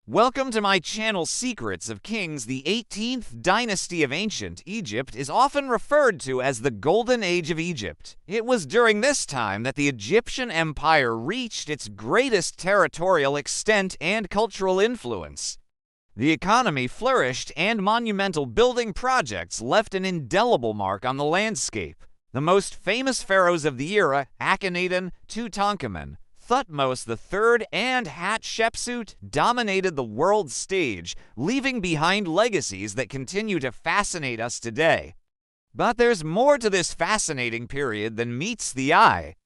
Welcome to my channel Secrets of Kings. The 18th dynasty of ancient Egypt is often referred to as the Golden Age of Egypt. It was during this time that the Egyptian Empire reached its greatest territorial extent and cultural influence. The economy flourished and monumental building projects left an indelible mark on the landscape. The most famous pharaohs of the era, Akhenaten, Tutankhamun, Thutmose III, and Hatshepsut, dominated the world stage, leaving behind legacies that continue to fascinate us today. But there's more to this fascinating period than meets the eye.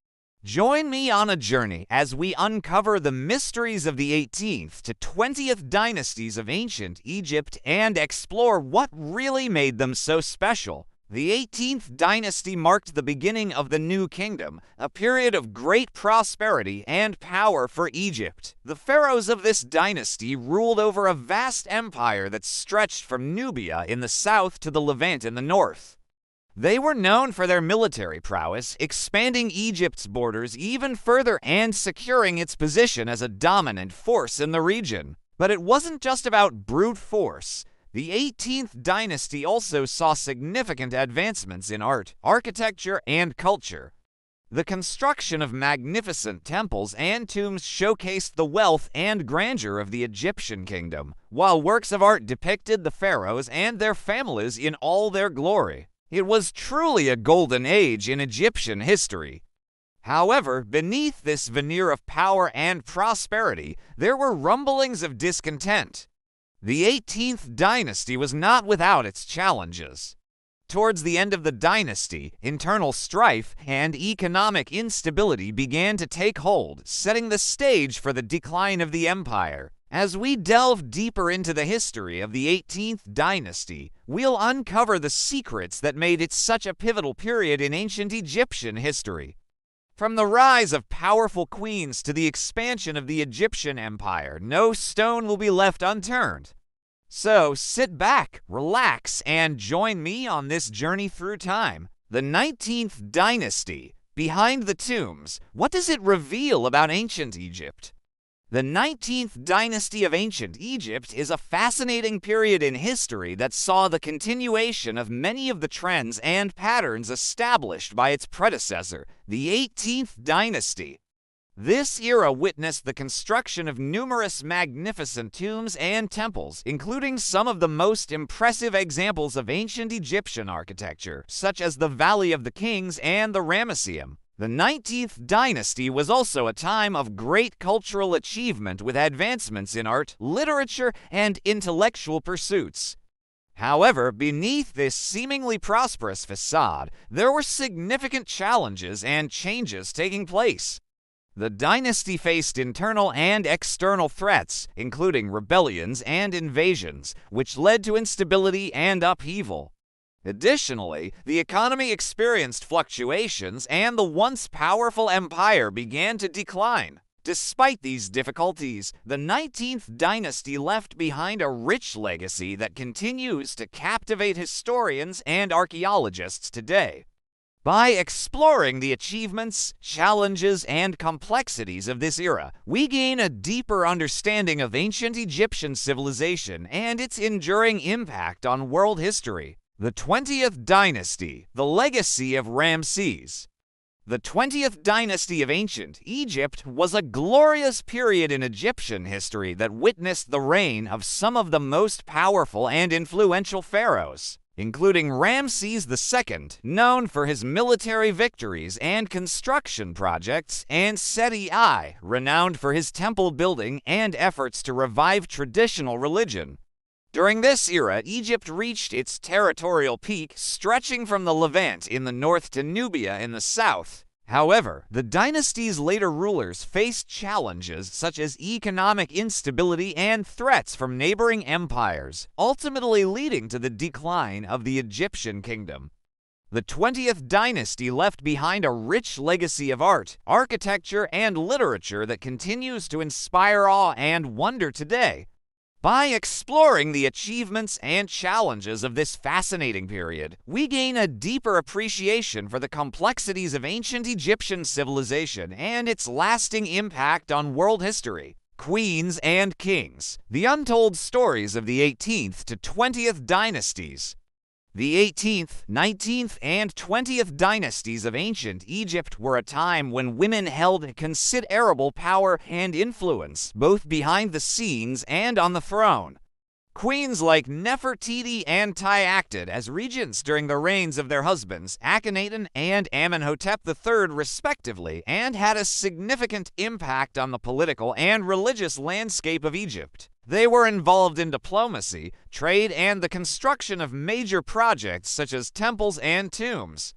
Join me on a journey as we uncover the mysteries of the 18th to 20th dynasties of ancient Egypt and explore what really made them so special. The 18th dynasty marked the beginning of the New Kingdom, a period of great prosperity and power for Egypt. The pharaohs of this dynasty ruled over a vast empire that stretched from Nubia in the south to the Levant in the north. They were known for their military prowess, expanding Egypt's borders even further and securing its position as a dominant force in the region. But it wasn't just about brute force. The 18th dynasty also saw significant advancements in art, architecture, and culture. The construction of magnificent temples and tombs showcased the wealth and grandeur of the Egyptian kingdom, while works of art depicted the pharaohs and their families in all their glory. It was truly a golden age in Egyptian history. However, beneath this veneer of power and prosperity, there were rumblings of discontent. The 18th dynasty was not without its challenges. Towards the end of the dynasty, internal strife and economic instability began to take hold, setting the stage for the decline of the empire. As we delve deeper into the history of the 18th dynasty, we'll uncover the secrets that made it such a pivotal period in ancient Egyptian history. From the rise of powerful queens to the expansion of the Egyptian empire, no stone will be left unturned. So sit back, relax, and join me on this journey through time. The 19th dynasty, behind the tombs, what does it reveal about ancient Egypt? The 19th dynasty of ancient Egypt is a fascinating period in history that saw the continuation of many of the trends and patterns established by its predecessor, the 18th dynasty. This era witnessed the construction of numerous magnificent tombs and temples, including some of the most impressive examples of ancient Egyptian architecture, such as the Valley of the Kings and the Ramesseum. The 19th dynasty was also a time of great cultural achievement with advancements in art, literature, and intellectual pursuits. However, beneath this seemingly prosperous facade, there were significant challenges and changes taking place. The dynasty faced internal and external threats, including rebellions and invasions, which led to instability and upheaval. Additionally, the economy experienced fluctuations and the once powerful empire began to decline. Despite these difficulties, the 19th dynasty left behind a rich legacy that continues to captivate historians and archaeologists today. By exploring the achievements, challenges, and complexities of this era, we gain a deeper understanding of ancient Egyptian civilization and its enduring impact on world history. The 20th dynasty, the legacy of Ramses. The 20th dynasty of ancient Egypt was a glorious period in Egyptian history that witnessed the reign of some of the most powerful and influential pharaohs, including Ramses II, known for his military victories and construction projects, and Seti I, renowned for his temple building and efforts to revive traditional religion. During this era, Egypt reached its territorial peak, stretching from the Levant in the north to Nubia in the south. However, the dynasty's later rulers faced challenges such as economic instability and threats from neighboring empires, ultimately leading to the decline of the Egyptian kingdom. The 20th dynasty left behind a rich legacy of art, architecture, and literature that continues to inspire awe and wonder today. By exploring the achievements and challenges of this fascinating period, we gain a deeper appreciation for the complexities of ancient Egyptian civilization and its lasting impact on world history. Queens and Kings: The Untold Stories of the 18th to 20th Dynasties. The 18th, 19th, and 20th dynasties of ancient Egypt were a time when women held considerable power and influence, both behind the scenes and on the throne. Queens like Nefertiti and Tiacted as regents during the reigns of their husbands, Akhenaten and Amenhotep III respectively, and had a significant impact on the political and religious landscape of Egypt. They were involved in diplomacy, trade, and the construction of major projects such as temples and tombs.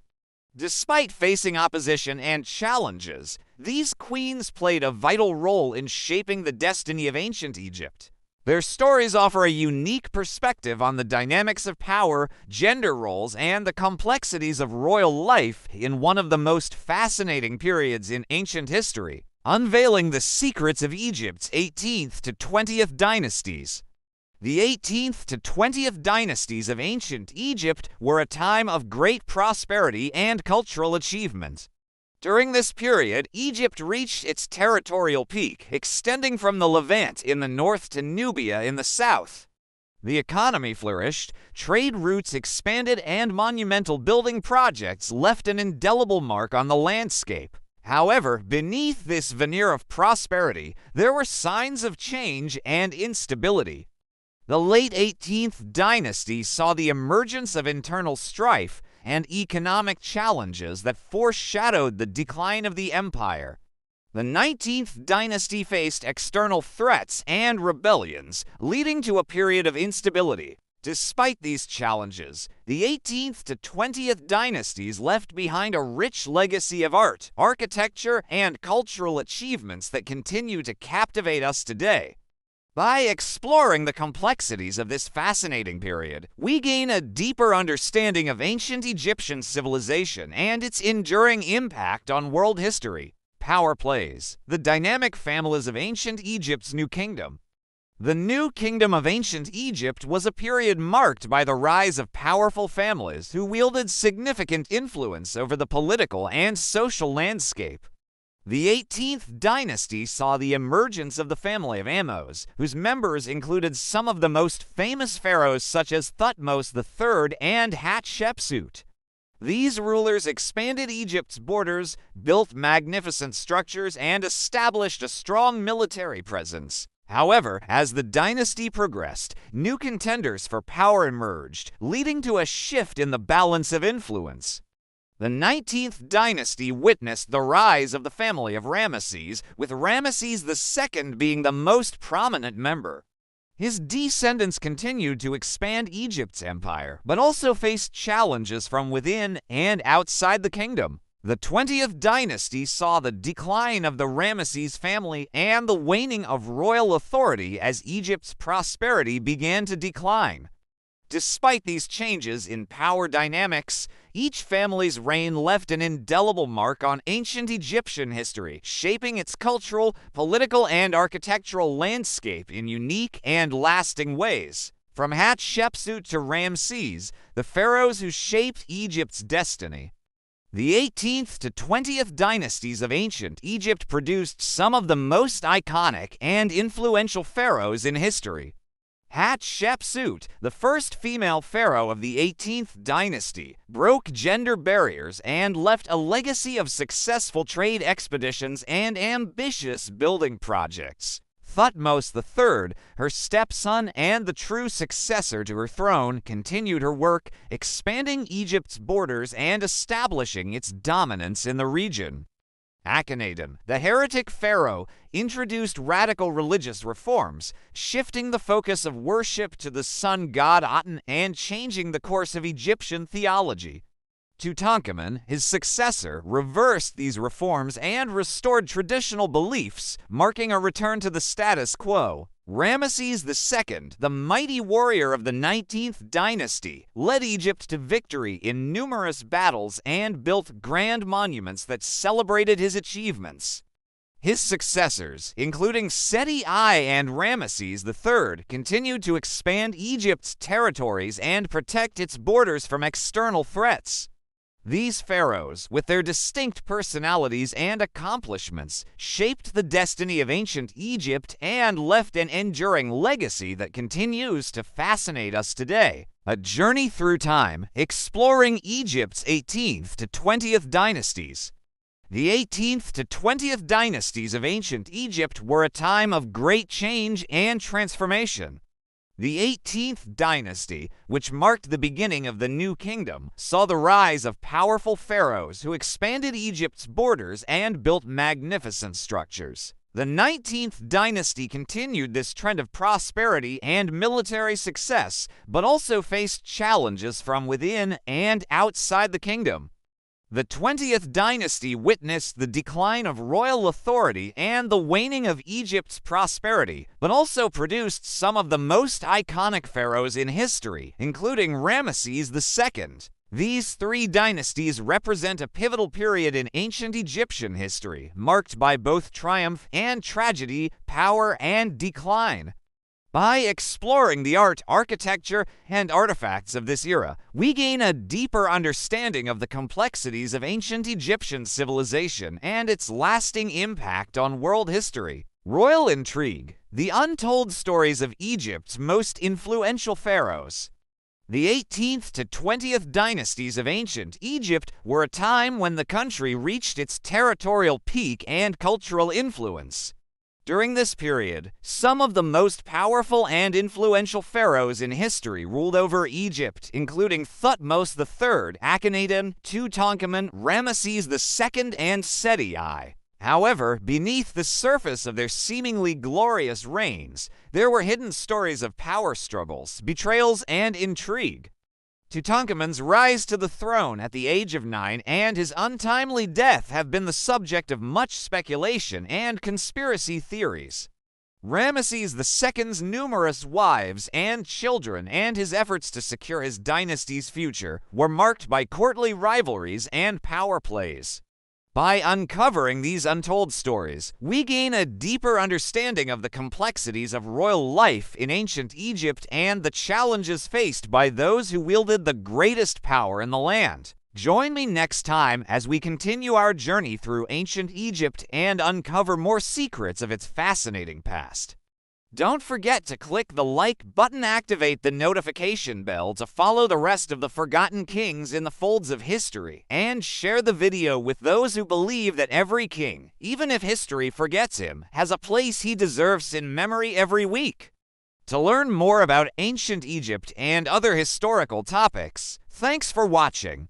Despite facing opposition and challenges, these queens played a vital role in shaping the destiny of ancient Egypt. Their stories offer a unique perspective on the dynamics of power, gender roles, and the complexities of royal life in one of the most fascinating periods in ancient history, unveiling the secrets of Egypt's 18th to 20th dynasties. The 18th to 20th dynasties of ancient Egypt were a time of great prosperity and cultural achievement. During this period, Egypt reached its territorial peak, extending from the Levant in the north to Nubia in the south. The economy flourished, trade routes expanded, and monumental building projects left an indelible mark on the landscape. However, beneath this veneer of prosperity, there were signs of change and instability. The late 18th dynasty saw the emergence of internal strife and economic challenges that foreshadowed the decline of the empire. The 19th dynasty faced external threats and rebellions, leading to a period of instability. Despite these challenges, the 18th to 20th dynasties left behind a rich legacy of art, architecture, and cultural achievements that continue to captivate us today. By exploring the complexities of this fascinating period, we gain a deeper understanding of ancient Egyptian civilization and its enduring impact on world history. Power plays: the dynamic families of ancient Egypt's new kingdom. The new kingdom of ancient Egypt was a period marked by the rise of powerful families who wielded significant influence over the political and social landscape. The 18th dynasty saw the emergence of the family of Amos, whose members included some of the most famous pharaohs such as Thutmose III and Hatshepsut. These rulers expanded Egypt's borders, built magnificent structures, and established a strong military presence. However, as the dynasty progressed, new contenders for power emerged, leading to a shift in the balance of influence. The 19th dynasty witnessed the rise of the family of Ramesses, with Ramesses II being the most prominent member. His descendants continued to expand Egypt's empire, but also faced challenges from within and outside the kingdom. The 20th dynasty saw the decline of the Ramesses family and the waning of royal authority as Egypt's prosperity began to decline. Despite these changes in power dynamics, each family's reign left an indelible mark on ancient Egyptian history, shaping its cultural, political, and architectural landscape in unique and lasting ways. From Hatshepsut to Ramses, the pharaohs who shaped Egypt's destiny. The 18th to 20th dynasties of ancient Egypt produced some of the most iconic and influential pharaohs in history. Hatshepsut, the first female pharaoh of the 18th dynasty, broke gender barriers and left a legacy of successful trade expeditions and ambitious building projects. Thutmose III, her stepson and the true successor to her throne, continued her work, expanding Egypt's borders and establishing its dominance in the region. Akhenaten, the heretic pharaoh, introduced radical religious reforms, shifting the focus of worship to the sun god Aten and changing the course of Egyptian theology. Tutankhamun, his successor, reversed these reforms and restored traditional beliefs, marking a return to the status quo. Ramesses II, the mighty warrior of the 19th dynasty, led Egypt to victory in numerous battles and built grand monuments that celebrated his achievements. His successors, including Seti I and Ramesses III, continued to expand Egypt's territories and protect its borders from external threats. These pharaohs, with their distinct personalities and accomplishments, shaped the destiny of ancient Egypt and left an enduring legacy that continues to fascinate us today. A journey through time, exploring Egypt's 18th to 20th dynasties. The 18th to 20th dynasties of ancient Egypt were a time of great change and transformation. The 18th dynasty, which marked the beginning of the New Kingdom, saw the rise of powerful pharaohs who expanded Egypt's borders and built magnificent structures. The 19th dynasty continued this trend of prosperity and military success, but also faced challenges from within and outside the kingdom. The 20th dynasty witnessed the decline of royal authority and the waning of Egypt's prosperity, but also produced some of the most iconic pharaohs in history, including Ramesses II. These three dynasties represent a pivotal period in ancient Egyptian history, marked by both triumph and tragedy, power and decline. By exploring the art, architecture, and artifacts of this era, we gain a deeper understanding of the complexities of ancient Egyptian civilization and its lasting impact on world history. Royal intrigue: the untold stories of Egypt's most influential pharaohs. The 18th to 20th dynasties of ancient Egypt were a time when the country reached its territorial peak and cultural influence. During this period, some of the most powerful and influential pharaohs in history ruled over Egypt, including Thutmose III, Akhenaten, Tutankhamun, Ramesses II, and Seti I. However, beneath the surface of their seemingly glorious reigns, there were hidden stories of power struggles, betrayals, and intrigue. Tutankhamun's rise to the throne at the age of 9 and his untimely death have been the subject of much speculation and conspiracy theories. Ramesses II's numerous wives and children and his efforts to secure his dynasty's future were marked by courtly rivalries and power plays. By uncovering these untold stories, we gain a deeper understanding of the complexities of royal life in ancient Egypt and the challenges faced by those who wielded the greatest power in the land. Join me next time as we continue our journey through ancient Egypt and uncover more secrets of its fascinating past. Don't forget to click the like button, activate the notification bell to follow the rest of the forgotten kings in the folds of history, and share the video with those who believe that every king, even if history forgets him, has a place he deserves in memory every week. To learn more about ancient Egypt and other historical topics, thanks for watching.